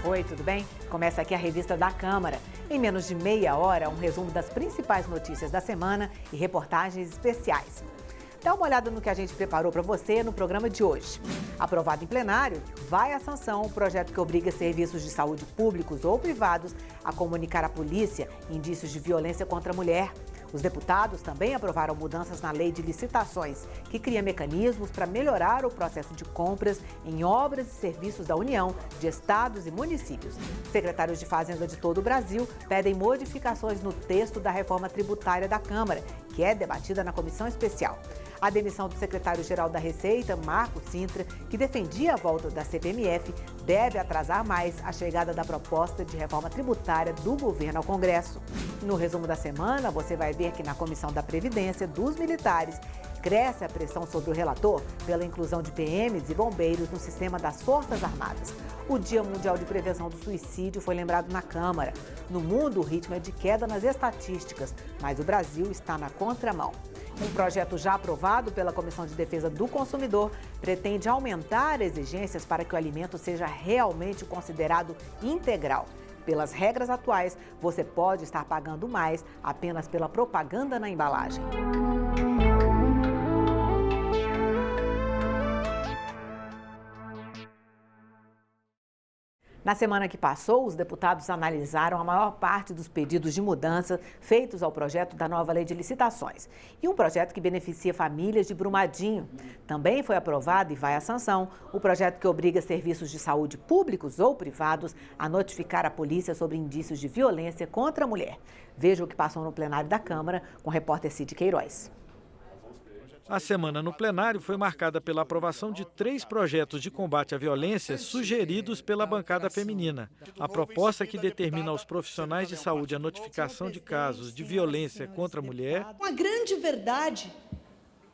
Oi, tudo bem? Começa aqui a revista da Câmara. Em menos de meia hora, um resumo das principais notícias da semana e reportagens especiais. Dá uma olhada no que a gente preparou para você no programa de hoje. Aprovado em plenário, vai à sanção o projeto que obriga serviços de saúde públicos ou privados a comunicar à polícia indícios de violência contra a mulher. Os deputados também aprovaram mudanças na lei de licitações, que cria mecanismos para melhorar o processo de compras em obras e serviços da União, de estados e municípios. Secretários de Fazenda de todo o Brasil pedem modificações no texto da reforma tributária da Câmara, que é debatida na comissão especial. A demissão do secretário-geral da Receita, Marco Cintra, que defendia a volta da CPMF, deve atrasar mais a chegada da proposta de reforma tributária do governo ao Congresso. No resumo da semana, você vai ver que na Comissão da Previdência dos Militares, cresce a pressão sobre o relator pela inclusão de PMs e bombeiros no sistema das Forças Armadas. O Dia Mundial de Prevenção do Suicídio foi lembrado na Câmara. No mundo, o ritmo é de queda nas estatísticas, mas o Brasil está na contramão. Um projeto já aprovado pela Comissão de Defesa do Consumidor pretende aumentar exigências para que o alimento seja realmente considerado integral. Pelas regras atuais, você pode estar pagando mais apenas pela propaganda na embalagem. Na semana que passou, os deputados analisaram a maior parte dos pedidos de mudança feitos ao projeto da nova lei de licitações. E um projeto que beneficia famílias de Brumadinho. Também foi aprovado e vai à sanção o projeto que obriga serviços de saúde públicos ou privados a notificar a polícia sobre indícios de violência contra a mulher. Veja o que passou no plenário da Câmara com o repórter Cid Queiroz. A semana no plenário foi marcada pela aprovação de 3 projetos de combate à violência sugeridos pela bancada feminina. A proposta que determina aos profissionais de saúde a notificação de casos de violência contra a mulher. A grande verdade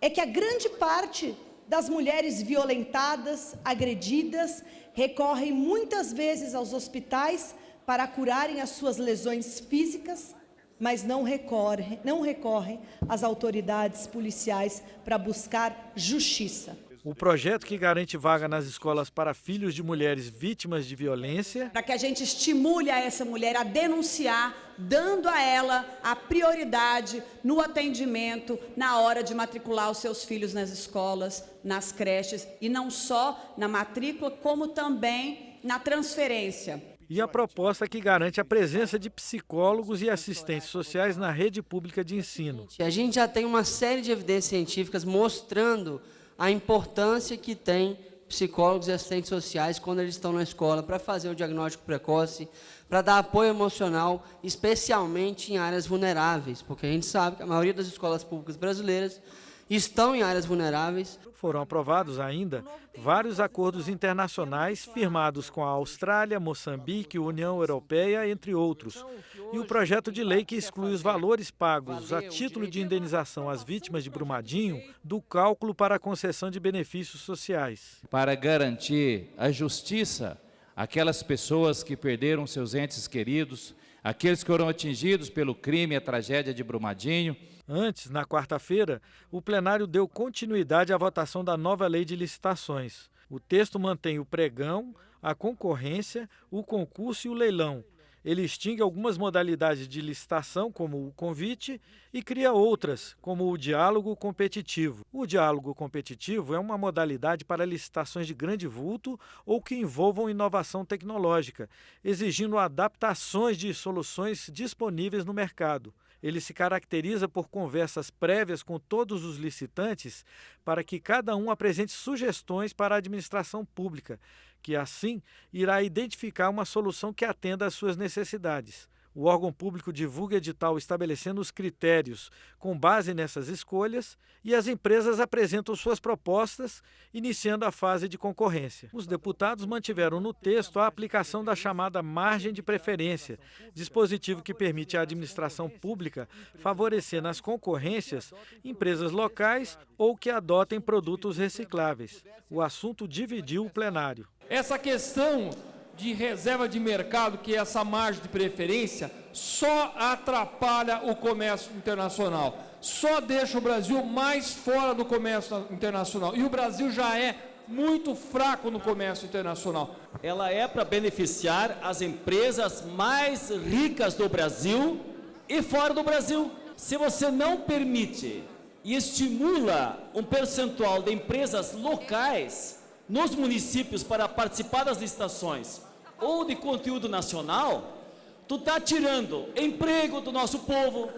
é que a grande parte das mulheres violentadas, agredidas, recorrem muitas vezes aos hospitais para curarem as suas lesões físicas, mas não recorrem às autoridades policiais para buscar justiça. O projeto que garante vaga nas escolas para filhos de mulheres vítimas de violência. Para que a gente estimule a essa mulher a denunciar, dando a ela a prioridade no atendimento, na hora de matricular os seus filhos nas escolas, nas creches, e não só na matrícula, como também na transferência. E a proposta que garante a presença de psicólogos e assistentes sociais na rede pública de ensino. A gente já tem uma série de evidências científicas mostrando a importância que tem psicólogos e assistentes sociais quando eles estão na escola para fazer o diagnóstico precoce, para dar apoio emocional, especialmente em áreas vulneráveis, porque a gente sabe que a maioria das escolas públicas brasileiras estão em áreas vulneráveis. Foram aprovados ainda vários acordos internacionais firmados com a Austrália, Moçambique, União Europeia, entre outros. E o projeto de lei que exclui os valores pagos a título de indenização às vítimas de Brumadinho do cálculo para a concessão de benefícios sociais. Para garantir a justiça àquelas pessoas que perderam seus entes queridos, aqueles que foram atingidos pelo crime e a tragédia de Brumadinho. Antes, na quarta-feira, o plenário deu continuidade à votação da nova lei de licitações. O texto mantém o pregão, a concorrência, o concurso e o leilão. Ele extingue algumas modalidades de licitação, como o convite, e cria outras, como o diálogo competitivo. O diálogo competitivo é uma modalidade para licitações de grande vulto ou que envolvam inovação tecnológica, exigindo adaptações de soluções disponíveis no mercado. Ele se caracteriza por conversas prévias com todos os licitantes para que cada um apresente sugestões para a administração pública, que assim irá identificar uma solução que atenda às suas necessidades. O órgão público divulga edital estabelecendo os critérios com base nessas escolhas e as empresas apresentam suas propostas, iniciando a fase de concorrência. Os deputados mantiveram no texto a aplicação da chamada margem de preferência, dispositivo que permite à administração pública favorecer nas concorrências empresas locais ou que adotem produtos recicláveis. O assunto dividiu o plenário. Essa questão de reserva de mercado, que é essa margem de preferência, só atrapalha o comércio internacional, só deixa o Brasil mais fora do comércio internacional. E o Brasil já é muito fraco no comércio internacional. Ela é para beneficiar as empresas mais ricas do Brasil e fora do Brasil. Se você não permite e estimula um percentual de empresas locais nos municípios para participar das licitações ou de conteúdo nacional, tu está tirando emprego do nosso povo,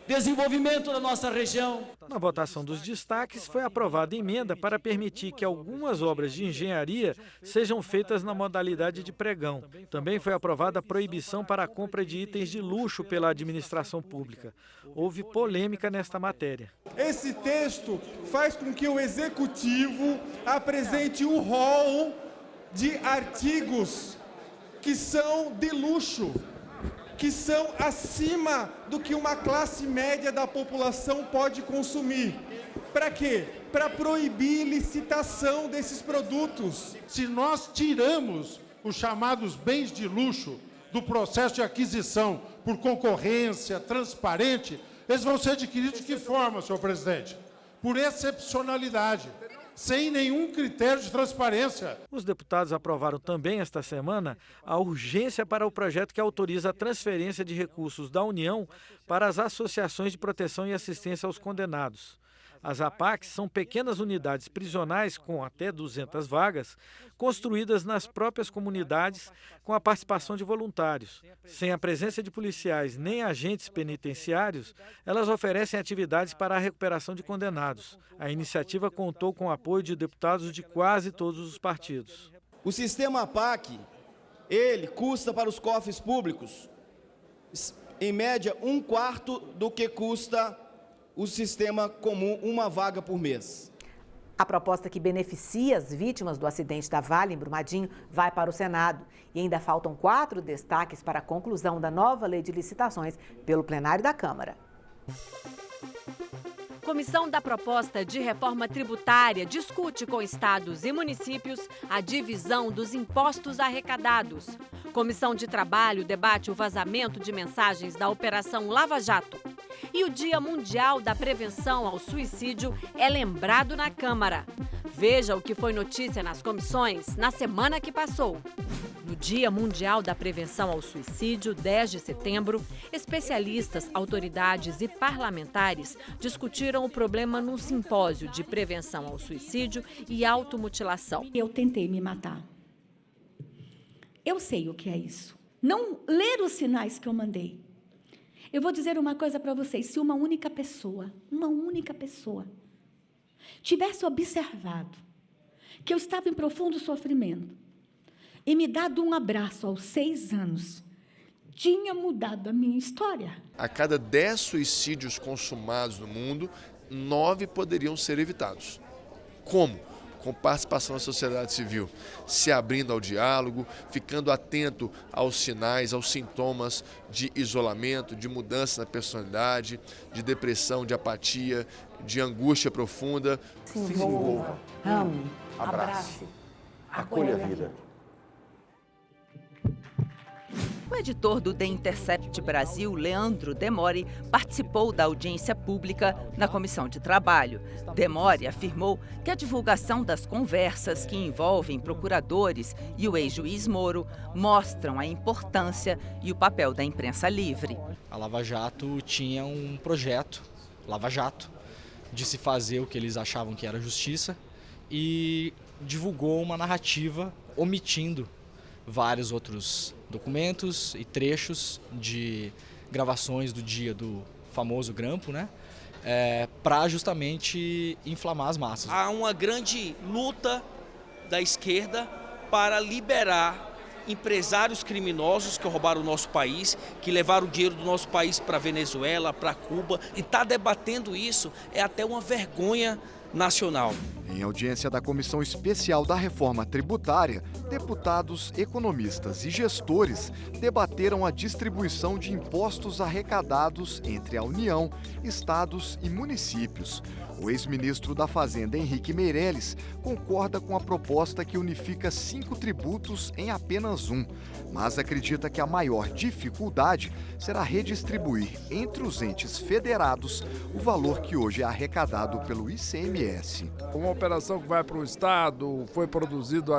desenvolvimento da nossa região. Na votação dos destaques, foi aprovada emenda para permitir que algumas obras de engenharia sejam feitas na modalidade de pregão. Também foi aprovada a proibição para a compra de itens de luxo pela administração pública. Houve polêmica nesta matéria. Esse texto faz com que o Executivo apresente o rol de artigos que são de luxo, que são acima do que uma classe média da população pode consumir. Para quê? Para proibir licitação desses produtos. Se nós tiramos os chamados bens de luxo do processo de aquisição por concorrência transparente, eles vão ser adquiridos de que forma, senhor presidente? Por excepcionalidade, sem nenhum critério de transparência. Os deputados aprovaram também esta semana a urgência para o projeto que autoriza a transferência de recursos da União para as associações de proteção e assistência aos condenados. As APACs são pequenas unidades prisionais com até 200 vagas, construídas nas próprias comunidades com a participação de voluntários. Sem a presença de policiais nem agentes penitenciários, elas oferecem atividades para a recuperação de condenados. A iniciativa contou com o apoio de deputados de quase todos os partidos. O sistema APAC, ele custa para os cofres públicos, em média, 1/4 do que custa o sistema comum, uma vaga por mês. A proposta que beneficia as vítimas do acidente da Vale, em Brumadinho, vai para o Senado. E ainda faltam 4 destaques para a conclusão da nova lei de licitações pelo plenário da Câmara. Comissão da Proposta de Reforma Tributária discute com estados e municípios a divisão dos impostos arrecadados. Comissão de Trabalho debate o vazamento de mensagens da Operação Lava Jato. E o Dia Mundial da Prevenção ao Suicídio é lembrado na Câmara. Veja o que foi notícia nas comissões na semana que passou. No Dia Mundial da Prevenção ao Suicídio, 10 de setembro, especialistas, autoridades e parlamentares discutiram o problema num simpósio de prevenção ao suicídio e automutilação. Eu tentei me matar. Eu sei o que é isso. Não ler os sinais que eu mandei. Eu vou dizer uma coisa para vocês, se uma única pessoa, tivesse observado que eu estava em profundo sofrimento e me dado um abraço aos 6 anos, tinha mudado a minha história. A cada 10 suicídios consumados no mundo, 9 poderiam ser evitados. Como? Com participação da sociedade civil, se abrindo ao diálogo, ficando atento aos sinais, aos sintomas de isolamento, de mudança na personalidade, de depressão, de apatia, de angústia profunda. Se envolva, ame, abrace, acolha a vida. O editor do The Intercept Brasil, Leandro Demore, participou da audiência pública na Comissão de Trabalho. Demore afirmou que a divulgação das conversas que envolvem procuradores e o ex-juiz Moro mostram a importância e o papel da imprensa livre. A Lava Jato tinha um projeto, Lava Jato, de se fazer o que eles achavam que era justiça e divulgou uma narrativa omitindo vários outros documentos e trechos de gravações do dia do famoso grampo, né? Para justamente inflamar as massas. Há uma grande luta da esquerda para liberar empresários criminosos que roubaram o nosso país, que levaram o dinheiro do nosso país para a Venezuela, para Cuba. E estar debatendo isso é até uma vergonha nacional. Em audiência da Comissão Especial da Reforma Tributária, deputados, economistas e gestores debateram a distribuição de impostos arrecadados entre a União, estados e municípios. O ex-ministro da Fazenda, Henrique Meirelles, concorda com a proposta que unifica 5 tributos em apenas um, mas acredita que a maior dificuldade será redistribuir entre os entes federados o valor que hoje é arrecadado pelo ICMS. ICMS. Uma operação que vai para o estado, foi produzido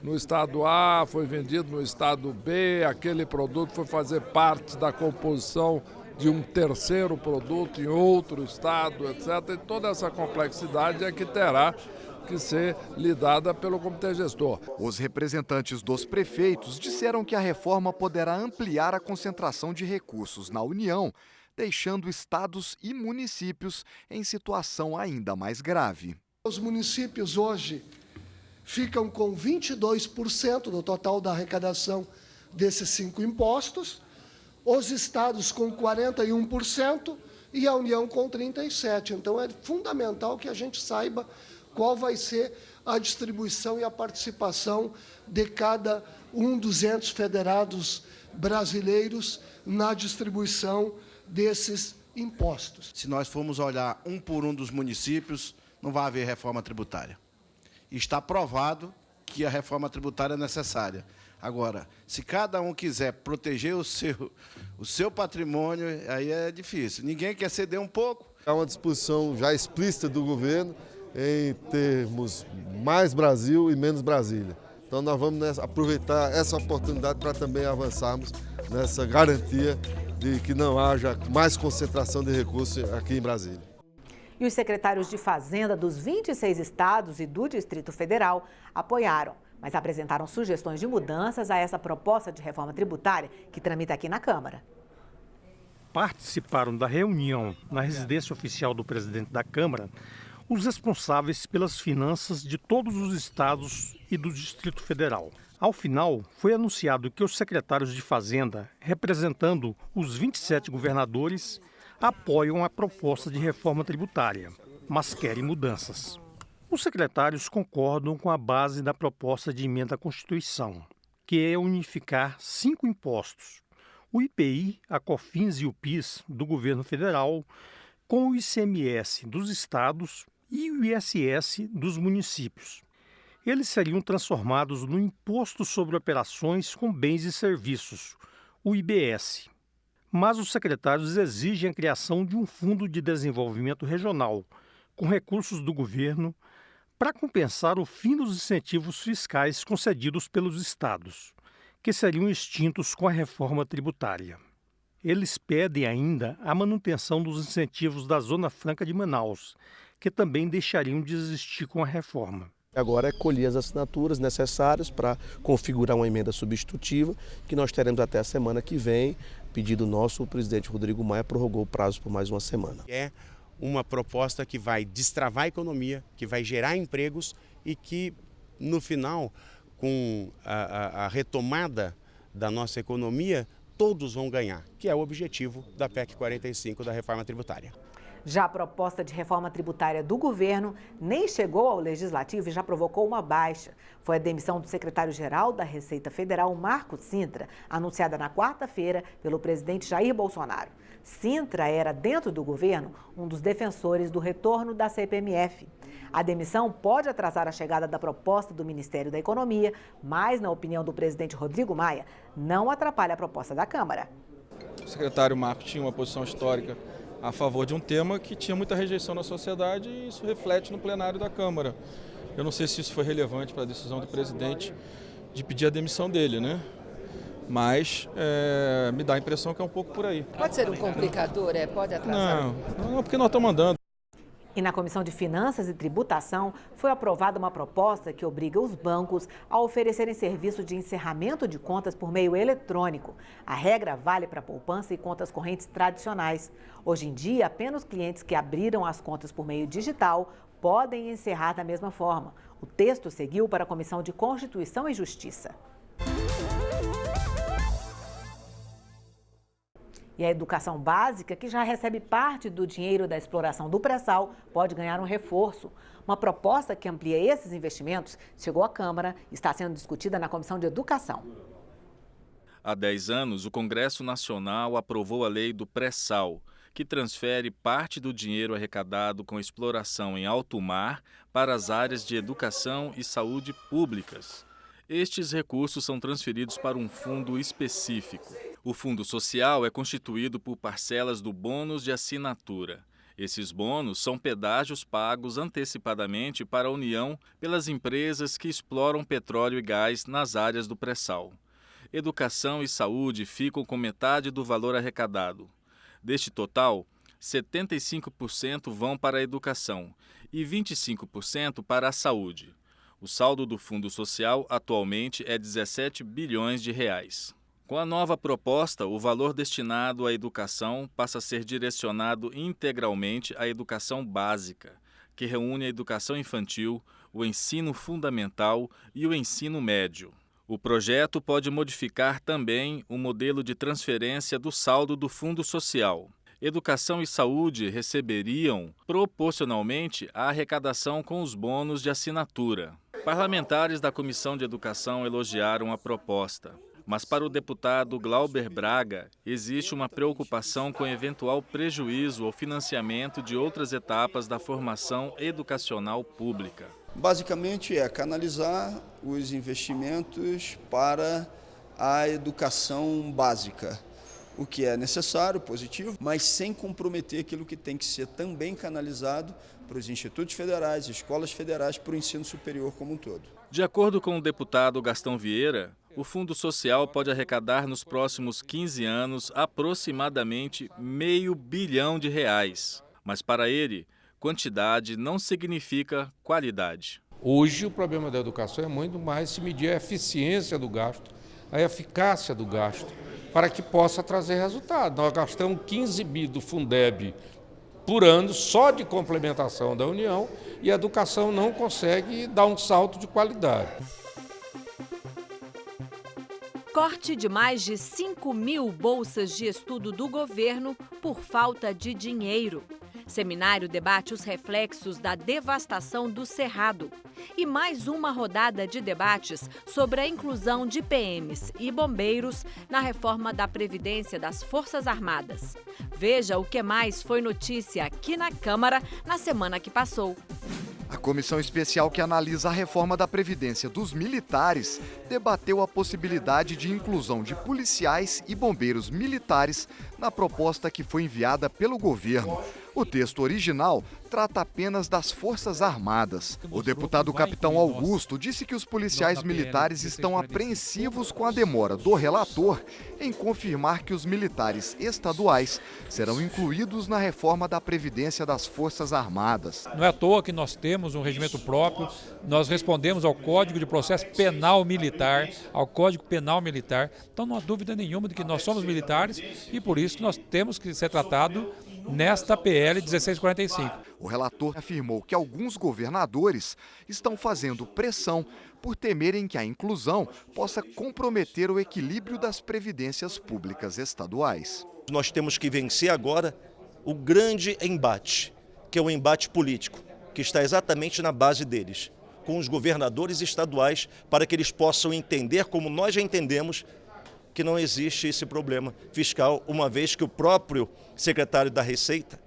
no estado A, foi vendido no estado B, aquele produto foi fazer parte da composição de um terceiro produto em outro estado, etc. E toda essa complexidade é que terá que ser lidada pelo comitê gestor. Os representantes dos prefeitos disseram que a reforma poderá ampliar a concentração de recursos na União, deixando estados e municípios em situação ainda mais grave. Os municípios hoje ficam com 22% do total da arrecadação desses 5 impostos, os estados com 41% e a União com 37%. Então é fundamental que a gente saiba qual vai ser a distribuição e a participação de cada um dos entes federados brasileiros na distribuição desses impostos. Se nós formos olhar um por um dos municípios, não vai haver reforma tributária. Está provado que a reforma tributária é necessária. Agora, se cada um quiser proteger o seu patrimônio, aí é difícil. Ninguém quer ceder um pouco. É uma disposição já explícita do governo em termos mais Brasil e menos Brasília. Então nós vamos aproveitar essa oportunidade para também avançarmos nessa garantia de que não haja mais concentração de recursos aqui em Brasília. E os secretários de Fazenda dos 26 estados e do Distrito Federal apoiaram, mas apresentaram sugestões de mudanças a essa proposta de reforma tributária que tramita aqui na Câmara. Participaram da reunião na residência oficial do presidente da Câmara os responsáveis pelas finanças de todos os estados e do Distrito Federal. Ao final, foi anunciado que os secretários de Fazenda, representando os 27 governadores, apoiam a proposta de reforma tributária, mas querem mudanças. Os secretários concordam com a base da proposta de emenda à Constituição, que é unificar 5 impostos: o IPI, a COFINS e o PIS do governo federal, com o ICMS dos estados e o ISS dos municípios. Eles seriam transformados no Imposto sobre Operações com Bens e Serviços, o IBS. Mas os secretários exigem a criação de um Fundo de Desenvolvimento Regional, com recursos do governo, para compensar o fim dos incentivos fiscais concedidos pelos estados, que seriam extintos com a reforma tributária. Eles pedem ainda a manutenção dos incentivos da Zona Franca de Manaus, que também deixariam de existir com a reforma. Agora é colher as assinaturas necessárias para configurar uma emenda substitutiva, que nós teremos até a semana que vem. Pedido nosso, o presidente Rodrigo Maia prorrogou o prazo por mais uma semana. É uma proposta que vai destravar a economia, que vai gerar empregos e que, no final, com a retomada da nossa economia, todos vão ganhar, que é o objetivo da PEC 45 da reforma tributária. Já a proposta de reforma tributária do governo nem chegou ao Legislativo e já provocou uma baixa. Foi a demissão do secretário-geral da Receita Federal, Marco Cintra, anunciada na quarta-feira pelo presidente Jair Bolsonaro. Cintra era, dentro do governo, um dos defensores do retorno da CPMF. A demissão pode atrasar a chegada da proposta do Ministério da Economia, mas, na opinião do presidente Rodrigo Maia, não atrapalha a proposta da Câmara. O secretário Marco tinha uma posição histórica a favor de um tema que tinha muita rejeição na sociedade e isso reflete no plenário da Câmara. Eu não sei se isso foi relevante para a decisão do presidente de pedir a demissão dele, né? Mas me dá a impressão que é um pouco por aí. Pode ser um complicador, pode atrasar? Não, porque nós estamos andando. E na Comissão de Finanças e Tributação foi aprovada uma proposta que obriga os bancos a oferecerem serviço de encerramento de contas por meio eletrônico. A regra vale para poupança e contas correntes tradicionais. Hoje em dia, apenas clientes que abriram as contas por meio digital podem encerrar da mesma forma. O texto seguiu para a Comissão de Constituição e Justiça. E a educação básica, que já recebe parte do dinheiro da exploração do pré-sal, pode ganhar um reforço. Uma proposta que amplia esses investimentos chegou à Câmara e está sendo discutida na Comissão de Educação. Há 10 anos, o Congresso Nacional aprovou a lei do pré-sal, que transfere parte do dinheiro arrecadado com exploração em alto mar para as áreas de educação e saúde públicas. Estes recursos são transferidos para um fundo específico. O Fundo Social é constituído por parcelas do bônus de assinatura. Esses bônus são pedágios pagos antecipadamente para a União pelas empresas que exploram petróleo e gás nas áreas do pré-sal. Educação e saúde ficam com metade do valor arrecadado. Deste total, 75% vão para a educação e 25% para a saúde. O saldo do Fundo Social atualmente é 17 bilhões de reais. Com a nova proposta, o valor destinado à educação passa a ser direcionado integralmente à educação básica, que reúne a educação infantil, o ensino fundamental e o ensino médio. O projeto pode modificar também o modelo de transferência do saldo do Fundo Social. Educação e saúde receberiam proporcionalmente a arrecadação com os bônus de assinatura. Parlamentares da Comissão de Educação elogiaram a proposta. Mas para o deputado Glauber Braga, existe uma preocupação com eventual prejuízo ao financiamento de outras etapas da formação educacional pública. Basicamente é canalizar os investimentos para a educação básica, o que é necessário, positivo, mas sem comprometer aquilo que tem que ser também canalizado para os institutos federais, escolas federais, para o ensino superior como um todo. De acordo com o deputado Gastão Vieira, o Fundo Social pode arrecadar nos próximos 15 anos aproximadamente R$500 bilhão. Mas para ele, quantidade não significa qualidade. Hoje o problema da educação é muito mais se medir a eficiência do gasto, a eficácia do gasto, para que possa trazer resultado. Nós gastamos 15 bi do Fundeb por ano só de complementação da União e a educação não consegue dar um salto de qualidade. Corte de mais de 5.000 bolsas de estudo do governo por falta de dinheiro. Seminário debate os reflexos da devastação do Cerrado. E mais uma rodada de debates sobre a inclusão de PMs e bombeiros na reforma da Previdência das Forças Armadas. Veja o que mais foi notícia aqui na Câmara na semana que passou. A comissão especial que analisa a reforma da Previdência dos militares debateu a possibilidade de inclusão de policiais e bombeiros militares na proposta que foi enviada pelo governo. O texto original trata apenas das Forças Armadas. O deputado Capitão Augusto disse que os policiais militares estão apreensivos com a demora do relator em confirmar que os militares estaduais serão incluídos na reforma da Previdência das Forças Armadas. Não é à toa que nós temos um regimento próprio, nós respondemos ao Código de Processo Penal Militar, ao Código Penal Militar, então não há dúvida nenhuma de que nós somos militares e por isso nós temos que ser tratado nesta PL 1645. O relator afirmou que alguns governadores estão fazendo pressão por temerem que a inclusão possa comprometer o equilíbrio das previdências públicas estaduais. Nós temos que vencer agora o grande embate, que é o embate político, que está exatamente na base deles, com os governadores estaduais, para que eles possam entender, como nós já entendemos, que não existe esse problema fiscal, uma vez que o próprio secretário da Receita,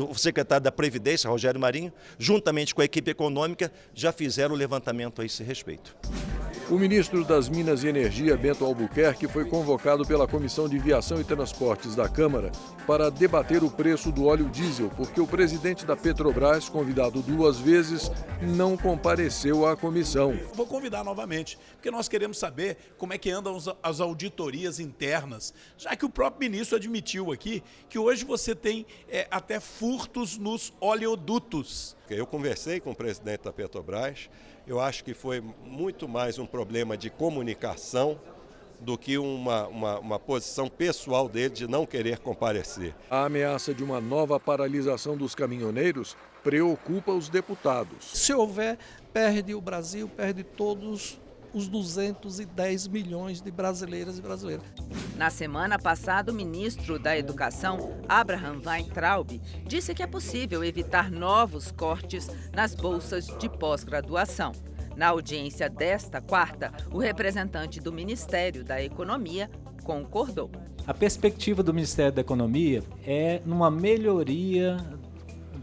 o secretário da Previdência, Rogério Marinho, juntamente com a equipe econômica, já fizeram o levantamento a esse respeito. O ministro das Minas e Energia, Bento Albuquerque, foi convocado pela Comissão de Viação e Transportes da Câmara para debater o preço do óleo diesel, porque o presidente da Petrobras, convidado 2 vezes, não compareceu à comissão. Vou convidar novamente, porque nós queremos saber como é que andam as auditorias internas, já que o próprio ministro admitiu aqui que hoje você tem até furtos nos oleodutos. Eu conversei com o presidente da Petrobras. Eu acho que foi muito mais um problema de comunicação do que uma posição pessoal dele de não querer comparecer. A ameaça de uma nova paralisação dos caminhoneiros preocupa os deputados. Se houver, perde o Brasil, perde todos os 210 milhões de brasileiras e brasileiros. Na semana passada, o ministro da Educação, Abraham Weintraub, disse que é possível evitar novos cortes nas bolsas de pós-graduação. Na audiência desta quarta, o representante do Ministério da Economia concordou. A perspectiva do Ministério da Economia é numa melhoria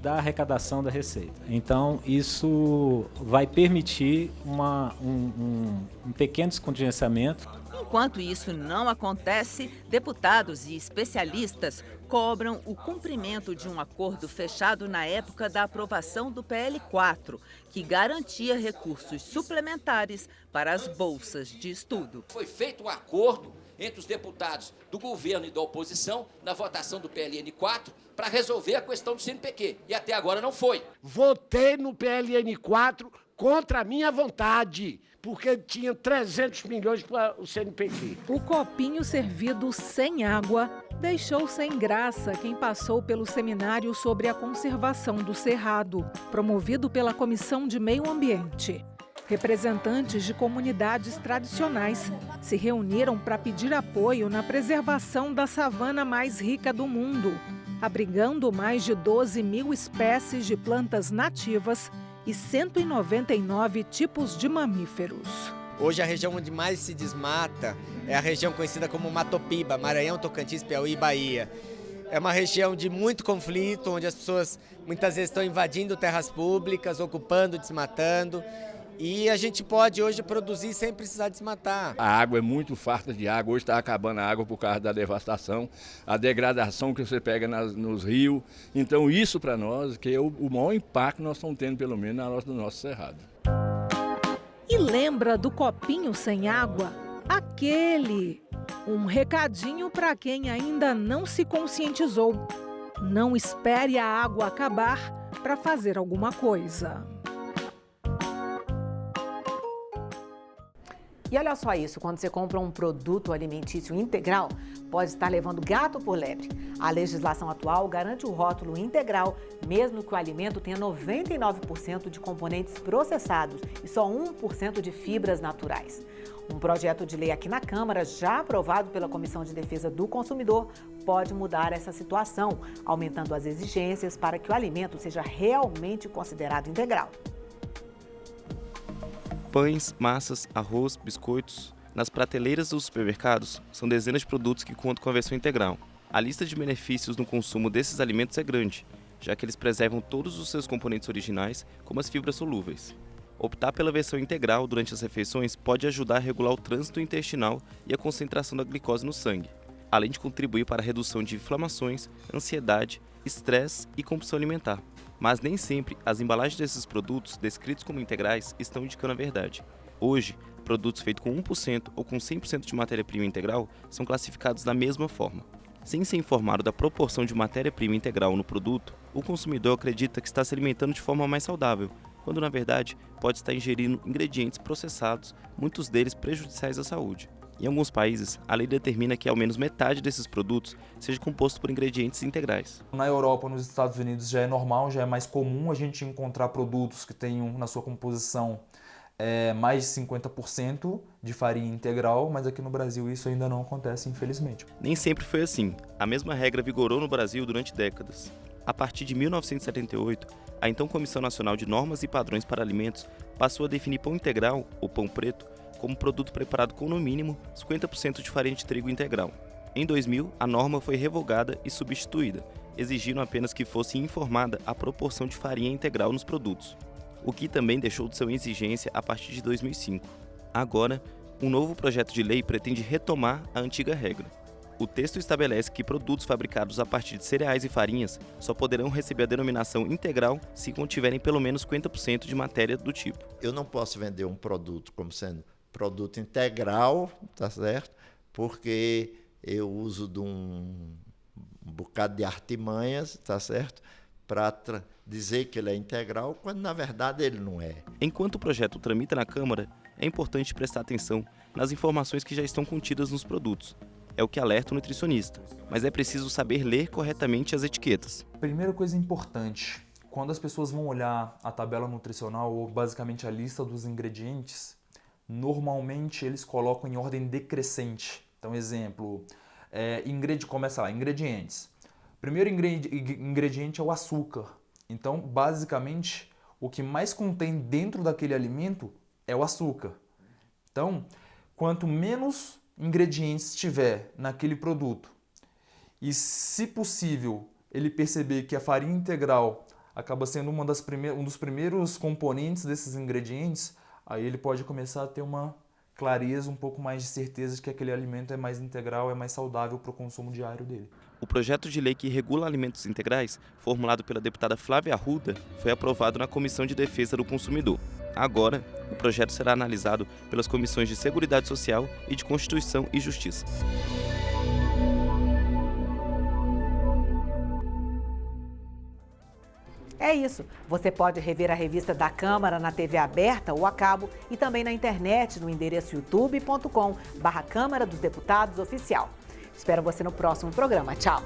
da arrecadação da receita. Então, isso vai permitir um pequeno descontingenciamento. Enquanto isso não acontece, deputados e especialistas cobram o cumprimento de um acordo fechado na época da aprovação do PL 4, que garantia recursos suplementares para as bolsas de estudo. Foi feito um acordo entre os deputados do governo e da oposição na votação do PLN 4 para resolver a questão do CNPq. E até agora não foi. Votei no PLN 4 contra a minha vontade, porque tinha 300 milhões para o CNPq. O copinho servido sem água deixou sem graça quem passou pelo seminário sobre a conservação do Cerrado, promovido pela Comissão de Meio Ambiente. Representantes de comunidades tradicionais se reuniram para pedir apoio na preservação da savana mais rica do mundo, abrigando mais de 12 mil espécies de plantas nativas e 199 tipos de mamíferos. Hoje a região onde mais se desmata é a região conhecida como Matopiba, Maranhão, Tocantins, Piauí e Bahia. É uma região de muito conflito, onde as pessoas muitas vezes estão invadindo terras públicas, ocupando, desmatando. E a gente pode hoje produzir sem precisar desmatar. A água é muito farta de água, hoje está acabando a água por causa da devastação, a degradação que você pega nos rios. Então isso para nós que é o maior impacto que nós estamos tendo, pelo menos no nosso cerrado. E lembra do copinho sem água? Aquele! Um recadinho para quem ainda não se conscientizou. Não espere a água acabar para fazer alguma coisa. E olha só isso, quando você compra um produto alimentício integral, pode estar levando gato por lebre. A legislação atual garante o rótulo integral, mesmo que o alimento tenha 99% de componentes processados e só 1% de fibras naturais. Um projeto de lei aqui na Câmara, já aprovado pela Comissão de Defesa do Consumidor, pode mudar essa situação, aumentando as exigências para que o alimento seja realmente considerado integral. Pães, massas, arroz, biscoitos. Nas prateleiras dos supermercados, são dezenas de produtos que contam com a versão integral. A lista de benefícios no consumo desses alimentos é grande, já que eles preservam todos os seus componentes originais, como as fibras solúveis. Optar pela versão integral durante as refeições pode ajudar a regular o trânsito intestinal e a concentração da glicose no sangue, além de contribuir para a redução de inflamações, ansiedade, estresse e compulsão alimentar. Mas nem sempre as embalagens desses produtos descritos como integrais estão indicando a verdade. Hoje, produtos feitos com 1% ou com 100% de matéria-prima integral são classificados da mesma forma. Sem ser informado da proporção de matéria-prima integral no produto, o consumidor acredita que está se alimentando de forma mais saudável, quando na verdade pode estar ingerindo ingredientes processados, muitos deles prejudiciais à saúde. Em alguns países, a lei determina que ao menos metade desses produtos seja composto por ingredientes integrais. Na Europa, nos Estados Unidos já é normal, já é mais comum a gente encontrar produtos que tenham na sua composição mais de 50% de farinha integral, mas aqui no Brasil isso ainda não acontece, infelizmente. Nem sempre foi assim. A mesma regra vigorou no Brasil durante décadas. A partir de 1978, a então Comissão Nacional de Normas e Padrões para Alimentos passou a definir pão integral, ou pão preto, como produto preparado com no mínimo 50% de farinha de trigo integral. Em 2000, a norma foi revogada e substituída, exigindo apenas que fosse informada a proporção de farinha integral nos produtos, o que também deixou de ser uma exigência a partir de 2005. Agora, um novo projeto de lei pretende retomar a antiga regra. O texto estabelece que produtos fabricados a partir de cereais e farinhas só poderão receber a denominação integral se contiverem pelo menos 50% de matéria do tipo. Eu não posso vender um produto como sendo produto integral, tá certo? Porque eu uso de um bocado de artimanhas, tá certo? Para dizer que ele é integral, quando na verdade ele não é. Enquanto o projeto tramita na Câmara, é importante prestar atenção nas informações que já estão contidas nos produtos. É o que alerta o nutricionista, mas é preciso saber ler corretamente as etiquetas. Primeira coisa importante, quando as pessoas vão olhar a tabela nutricional ou basicamente a lista dos ingredientes, normalmente eles colocam em ordem decrescente. Então, exemplo, começa lá, ingredientes. Primeiro ingrediente é o açúcar. Então, basicamente, o que mais contém dentro daquele alimento é o açúcar. Então, quanto menos ingredientes tiver naquele produto e, se possível, ele perceber que a farinha integral acaba sendo um dos primeiros componentes desses ingredientes, aí ele pode começar a ter uma clareza, um pouco mais de certeza de que aquele alimento é mais integral, é mais saudável para o consumo diário dele. O projeto de lei que regula alimentos integrais, formulado pela deputada Flávia Arruda, foi aprovado na Comissão de Defesa do Consumidor. Agora, o projeto será analisado pelas comissões de Seguridade Social e de Constituição e Justiça. É isso. Você pode rever a revista da Câmara na TV aberta ou a cabo e também na internet no endereço youtube.com/Câmara dos Deputados Oficial. Espero você no próximo programa. Tchau!